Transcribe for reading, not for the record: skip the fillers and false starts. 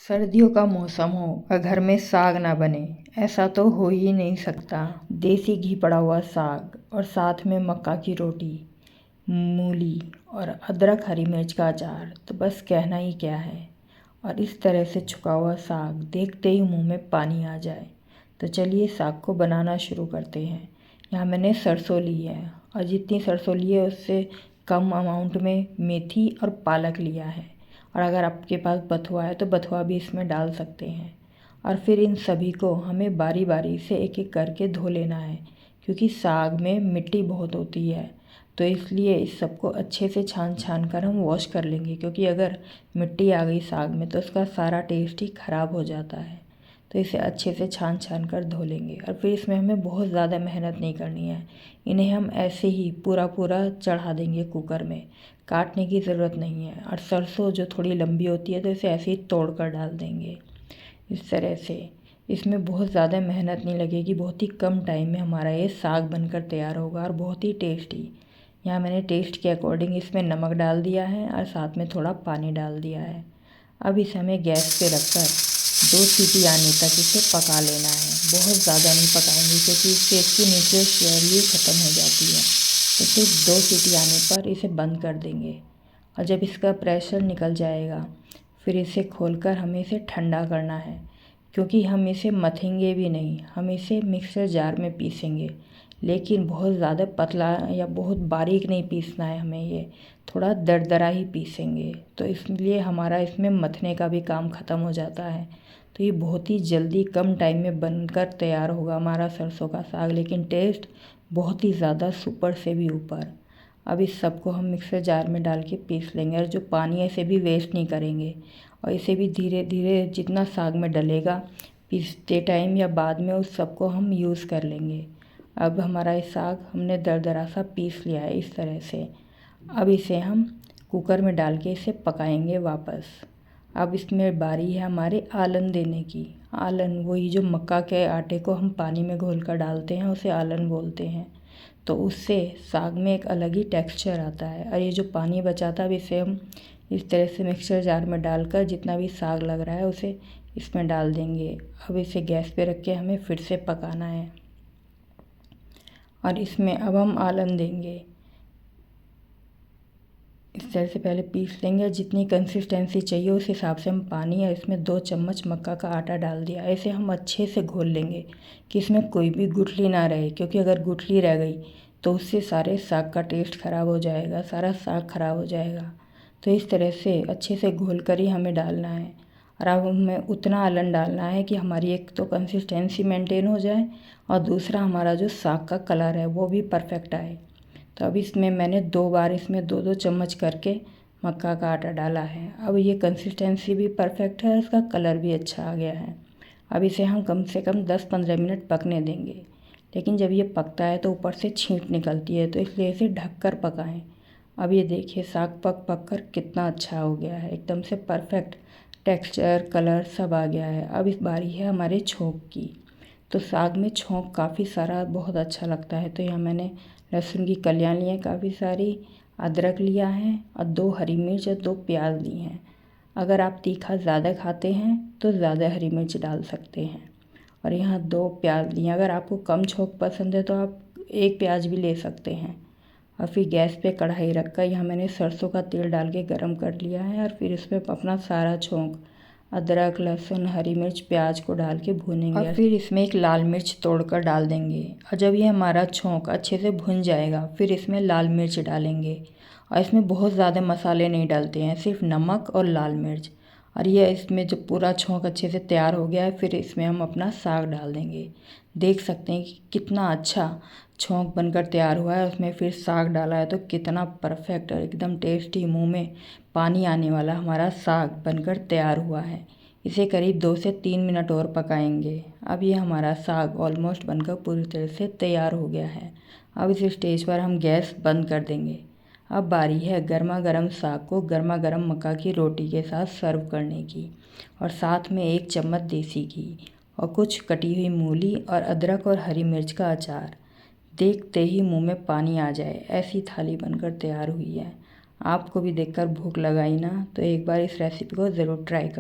सर्दियों का मौसम हो और घर में साग ना बने, ऐसा तो हो ही नहीं सकता। देसी घी पड़ा हुआ साग और साथ में मक्का की रोटी, मूली और अदरक हरी मिर्च का अचार, तो बस कहना ही क्या है। और इस तरह से छुका हुआ साग देखते ही मुंह में पानी आ जाए। तो चलिए साग को बनाना शुरू करते हैं। यहाँ मैंने सरसों ली है और जितनी सरसों ली है उससे कम अमाउंट में मेथी और पालक लिया है। और अगर आपके पास बथुआ है तो बथुआ भी इसमें डाल सकते हैं। और फिर इन सभी को हमें बारी बारी से एक एक करके धो लेना है, क्योंकि साग में मिट्टी बहुत होती है। तो इसलिए इस सबको अच्छे से छान छान कर हम वॉश कर लेंगे, क्योंकि अगर मिट्टी आ गई साग में तो उसका सारा टेस्ट ही ख़राब हो जाता है। तो इसे अच्छे से छान छान कर धो लेंगे। और फिर इसमें हमें बहुत ज़्यादा मेहनत नहीं करनी है। इन्हें हम ऐसे ही पूरा पूरा चढ़ा देंगे कुकर में, काटने की ज़रूरत नहीं है। और सरसों जो थोड़ी लंबी होती है तो इसे ऐसे ही तोड़ कर डाल देंगे। इस तरह से इसमें बहुत ज़्यादा मेहनत नहीं लगेगी, बहुत ही कम टाइम में हमारा ये साग बनकर तैयार होगा और बहुत ही टेस्टी। यहाँ मैंने टेस्ट के अकॉर्डिंग इसमें नमक डाल दिया है और साथ में थोड़ा पानी डाल दिया है। अब इसे हमें गैस पे रखकर 2 सीटी आने तक इसे पका लेना है। बहुत ज़्यादा नहीं पकाएंगे, क्योंकि इससे इसकी न्यूट्रिएंट्स वैल्यू ख़त्म हो जाती है। तो सिर्फ 2 सीटी आने पर इसे बंद कर देंगे। और जब इसका प्रेशर निकल जाएगा फिर इसे खोलकर हमें इसे ठंडा करना है, क्योंकि हम इसे मथेंगे भी नहीं, हम इसे मिक्सर जार में पीसेंगे। लेकिन बहुत ज़्यादा पतला या बहुत बारीक नहीं पीसना है हमें, ये थोड़ा दरदरा ही पीसेंगे। तो इसलिए हमारा इसमें मथने का भी काम ख़त्म हो जाता है। तो ये बहुत ही जल्दी कम टाइम में बनकर तैयार होगा हमारा सरसों का साग, लेकिन टेस्ट बहुत ही ज़्यादा सुपर से भी ऊपर। अब इस सबको हम मिक्सर जार में डाल के पीस लेंगे, और जो पानी है इसे भी वेस्ट नहीं करेंगे। और इसे भी धीरे धीरे जितना साग में डलेगा पीसते टाइम या बाद में उस सबको हम यूज़ कर लेंगे। अब हमारा ये साग हमने दरदरा सा पीस लिया है इस तरह से। अब इसे हम कुकर में डाल के इसे पकाएंगे वापस। अब इसमें बारी है हमारे आलन देने की। आलन वही जो मक्का के आटे को हम पानी में घोल कर डालते हैं, उसे आलन बोलते हैं। तो उससे साग में एक अलग ही टेक्सचर आता है। और ये जो पानी बचाता है अब इसे हम इस तरह से मिक्सर जार में डालकर जितना भी साग लग रहा है उसे इसमें डाल देंगे। अब इसे गैस पे रख के हमें फिर से पकाना है। और इसमें अब हम आलन देंगे। इस तरह से पहले पीस लेंगे और जितनी कंसिस्टेंसी चाहिए उस हिसाब से हम पानी और इसमें 2 चम्मच मक्का का आटा डाल दिया। ऐसे हम अच्छे से घोल लेंगे कि इसमें कोई भी गुठली ना रहे, क्योंकि अगर गुठली रह गई तो उससे सारे साग का टेस्ट ख़राब हो जाएगा, सारा साग ख़राब हो जाएगा। तो इस तरह से अच्छे से घोल कर ही हमें डालना है। और अब हमें उतना आलन डालना है कि हमारी एक तो कंसिस्टेंसी मेंटेन हो जाए और दूसरा हमारा जो साग का कलर है वो भी परफेक्ट आए। तो अब इसमें मैंने 2 बार इसमें 2-2 चम्मच करके मक्का का आटा डाला है। अब ये कंसिस्टेंसी भी परफेक्ट है, इसका कलर भी अच्छा आ गया है। अब इसे हम कम से कम 10-15 मिनट पकने देंगे। लेकिन जब ये पकता है तो ऊपर से छींट निकलती है, तो इसलिए इसे ढककर पकाएं। अब ये देखिए साग पक पक कर कितना अच्छा हो गया है, एकदम से परफेक्ट टेक्सचर कलर सब आ गया है। अब इस बारी है हमारे छोंक की। तो साग में छोंक काफ़ी सारा बहुत अच्छा लगता है। तो यहाँ मैंने लहसुन की कलियाँ ली हैं काफ़ी सारी, अदरक लिया है और 2 हरी मिर्च और 2 प्याज ली हैं। अगर आप तीखा ज़्यादा खाते हैं तो ज़्यादा हरी मिर्च डाल सकते हैं। और यहाँ 2 प्याज लिए। अगर आपको कम छोंक पसंद है तो आप 1 प्याज भी ले सकते हैं। और फिर गैस पे कढ़ाई रख कर यहाँ मैंने सरसों का तेल डाल के गरम कर लिया है। और फिर इसमें अपना सारा छोंक अदरक लहसुन हरी मिर्च प्याज को डाल के भूनेंगे। और फिर इसमें एक लाल मिर्च तोड़कर डाल देंगे। और जब ये हमारा छोंक अच्छे से भुन जाएगा फिर इसमें लाल मिर्च डालेंगे। और इसमें बहुत ज़्यादा मसाले नहीं डालते हैं, सिर्फ नमक और लाल मिर्च। और ये इसमें जब पूरा छोंक अच्छे से तैयार हो गया है फिर इसमें हम अपना साग डाल देंगे। देख सकते हैं कि कितना अच्छा छोंक बनकर तैयार हुआ है। उसमें फिर साग डाला है तो कितना परफेक्ट और एकदम टेस्टी, मुंह में पानी आने वाला हमारा साग बनकर तैयार हुआ है। इसे करीब 2 से 3 मिनट और पकाएंगे। अब ये हमारा साग ऑलमोस्ट बनकर पूरी तरह से तैयार हो गया है। अब इस स्टेज पर हम गैस बंद कर देंगे। अब बारी है गर्मा गर्म साग को गर्मा गर्म मक्का की रोटी के साथ सर्व करने की, और साथ में 1 चम्मच देसी घी और कुछ कटी हुई मूली और अदरक और हरी मिर्च का अचार। देखते ही मुंह में पानी आ जाए ऐसी थाली बनकर तैयार हुई है। आपको भी देखकर भूख लगाई ना, तो एक बार इस रेसिपी को ज़रूर ट्राई करें।